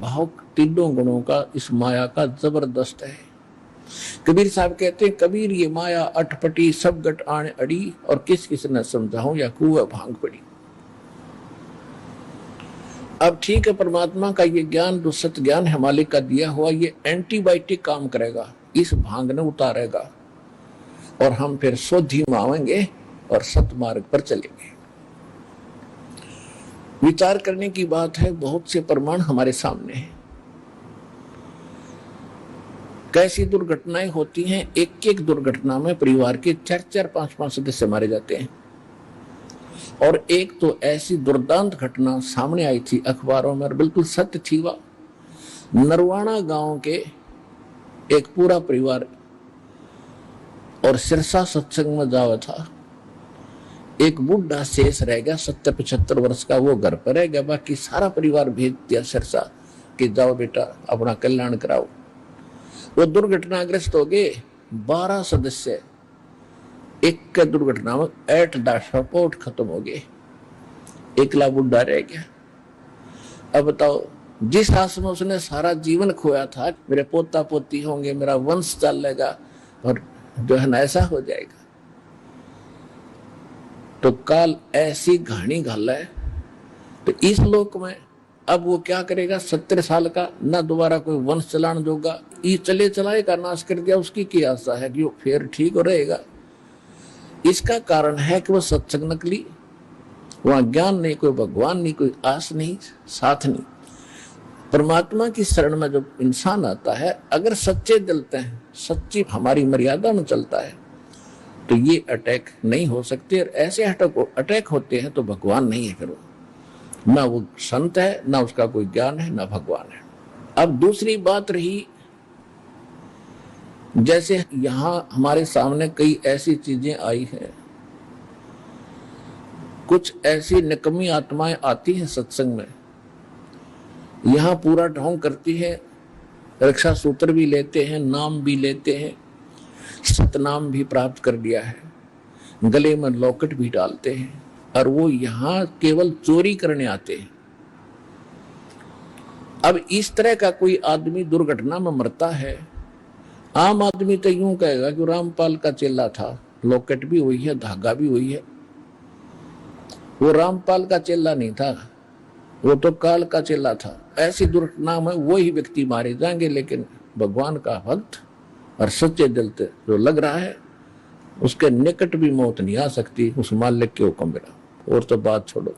भाव तीनों गुणों का इस माया का जबरदस्त है। कबीर साहब कहते हैं, कबीर ये माया अटपटी सब गट आने अड़ी, और किस किस न समझाऊं या कुआ भांग पड़ी। अब ठीक है, परमात्मा का ये ज्ञान जो सत्य ज्ञान है मालिक का दिया हुआ, ये एंटीबायोटिक काम करेगा, इस भांग ने उतारेगा और हम फिर शोधी में आवेंगे और सत मार्ग पर चलेंगे। विचार करने की बात है, बहुत से प्रमाण हमारे सामने हैं। कैसी दुर्घटनाएं होती हैं, एक एक दुर्घटना में परिवार के 4-4, 5-5 सदस्य मारे जाते हैं। और एक तो ऐसी दुर्दांत घटना सामने आई थी अखबारों में, और बिल्कुल सत्य थी वह। नरवाना गांव के एक पूरा परिवार और सिरसा सत्संग में जावा था। एक बुढ़ा शेष रह गया, 70-75 वर्ष का, वो घर पर रह गया। बाकी सारा परिवार भेज दिया सिरसा कि जाओ बेटा अपना कल्याण कराओ। वो दुर्घटनाग्रस्त हो गए, 12 सदस्य एक के दुर्घटना में एट द सपोर्ट खत्म हो गए, एकला बुढ़ा रह गया। अब बताओ, जिस आस में उसने सारा जीवन खोया था, मेरे पोता पोती होंगे, मेरा वंश चलेगा, और जो है ना ऐसा हो जाएगा, तो काल ऐसी घाणी घाला है। तो इस लोक में अब वो क्या करेगा, 70 साल का, ना दोबारा कोई वंश चलान जोगा, ये चले चलाए का नाश कर दिया। उसकी क्या आशा है कि वो फिर ठीक हो रहेगा। इसका कारण है कि वो सत्संग नकली, वहां ज्ञान नहीं, कोई भगवान नहीं, कोई आस नहीं, साथ नहीं। परमात्मा की शरण में जब इंसान आता है, अगर सच्चे दिलते हैं, सच्ची हमारी मर्यादा में चलता है, तो ये अटैक नहीं हो सकते। और ऐसे अटैक होते हैं तो भगवान नहीं है, फिर ना वो संत है, ना उसका कोई ज्ञान है, ना भगवान है। अब दूसरी बात रही, जैसे यहां हमारे सामने कई ऐसी चीजें आई हैं, कुछ ऐसी निकम्मी आत्माएं आती हैं सत्संग में, यहां पूरा ढोंग करती है, रक्षा सूत्र भी लेते हैं, नाम भी लेते हैं, सतनाम भी प्राप्त कर लिया है, गले में लॉकेट भी डालते हैं, और वो यहां केवल चोरी करने आते हैं। अब इस तरह का कोई आदमी दुर्घटना में मरता है, आम आदमी तो यूं कहेगा कि रामपाल का चेला था, लॉकेट भी हुई है, धागा भी हुई है। वो रामपाल का चेला नहीं था, वो तो काल का चेला था। ऐसी दुर्घटना में वही व्यक्ति मारे जाएंगे, लेकिन भगवान का भक्त और सच्चे दिल से जो लग रहा है, उसके निकट भी मौत नहीं आ सकती उस मालिक के हुक्म बिना। और तो बात छोड़ो।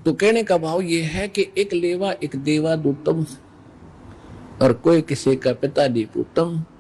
तो कहने का भाव ये है कि एक लेवा एक देवा दूतम, और कोई किसी का पिता नहीं पूतम।